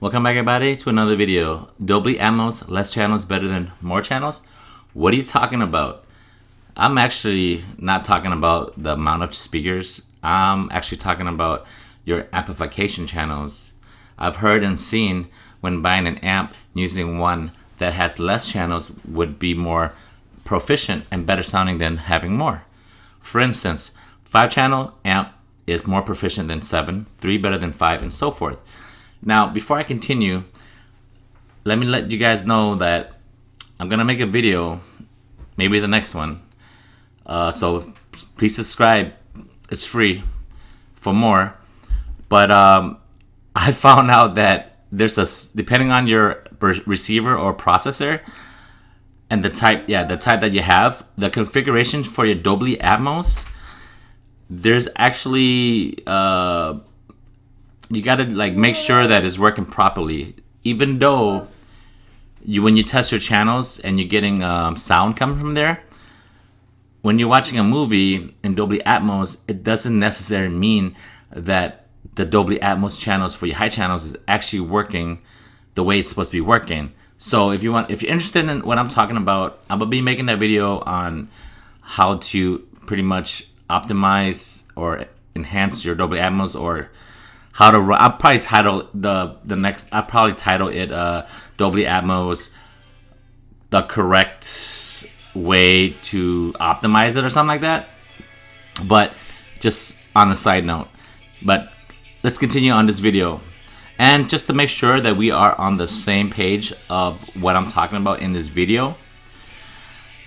Welcome back everybody to another video. Dolby Atmos, less channels better than more channels? What are you talking about? I'm actually not talking about the amount of speakers. I'm actually talking about your amplification channels. I've heard and seen when buying an amp, using one that has less channels would be more proficient and better sounding than having more. For instance, 5-channel amp is more proficient than 7, 3 better than 5, and so forth. Now, before I continue, let me let you guys know that I'm gonna make a video, maybe the next one. So please subscribe. It's free for more. But I found out that there's depending on your receiver or processor and the type that you have, the configuration for your Dolby Atmos, there's actually you gotta make sure that it's working properly. Even though when you test your channels and you're getting sound coming from there, when you're watching a movie in Dolby Atmos, it doesn't necessarily mean that the Dolby Atmos channels for your high channels is actually working the way it's supposed to be working. So if you're interested in what I'm talking about, I'm gonna be making that video on how to pretty much optimize or enhance your Dolby Atmos, or how to run. I'll probably title it Dolby Atmos, the correct way to optimize it or something like that. But just on a side note, but let's continue on this video. And just to make sure that we are on the same page of what I'm talking about in this video,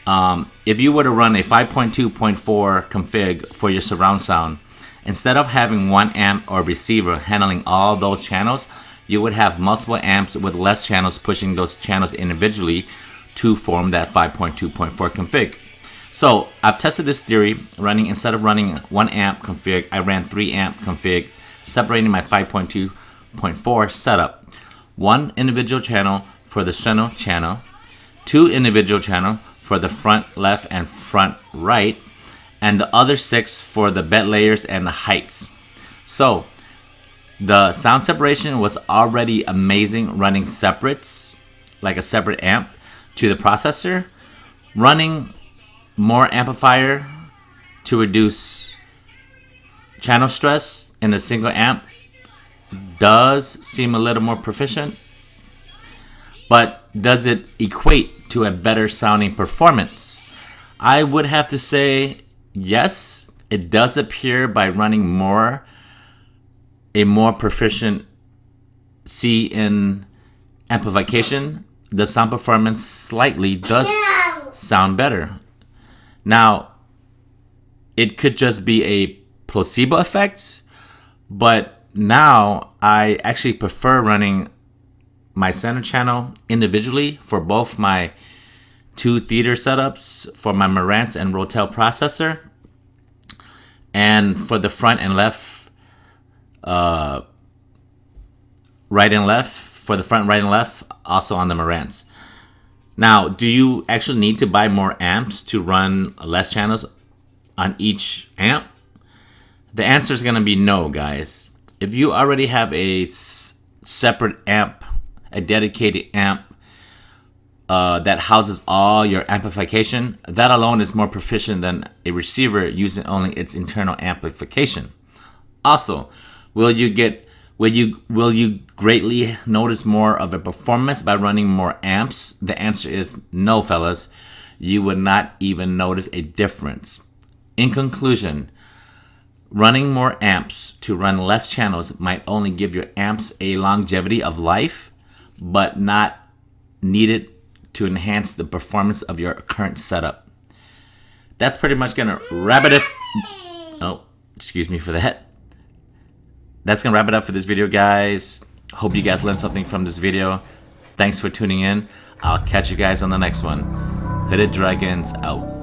if you were to run a 5.2.4 config for your surround sound, instead of having one amp or receiver handling all those channels, you would have multiple amps with less channels pushing those channels individually to form that 5.2.4 config. So I've tested this theory running, instead of running 1 amp config, I ran 3 amp config, separating my 5.2.4 setup. 1 individual channel for the center channel, 2 individual channel for the front left and front right, and the other 6 for the bed layers and the heights. So the sound separation was already amazing running separates, like a separate amp to the processor. Running more amplifier to reduce channel stress in a single amp does seem a little more proficient, but does it equate to a better sounding performance? I would have to say yes, it does appear by running a more proficient C in amplification, the sound performance slightly does sound better. Now, it could just be a placebo effect, but now I actually prefer running my center channel individually for both my 2 theater setups for my Marantz and Rotel processor, and for the front and left, right and left, for the front, right and left, also on the Marantz. Now, do you actually need to buy more amps to run less channels on each amp? The answer is going to be no, guys. If you already have a separate amp, a dedicated amp, that houses all your amplification, that alone is more proficient than a receiver using only its internal amplification. Also, will you greatly notice more of a performance by running more amps? The answer is no, fellas. You would not even notice a difference. In conclusion, running more amps to run less channels might only give your amps a longevity of life, but not needed to enhance the performance of your current setup. That's pretty much gonna wrap it up. Oh, excuse me for that. That's gonna wrap it up for this video, guys. Hope you guys learned something from this video. Thanks for tuning in. I'll catch you guys on the next one. Hooded Dragons out.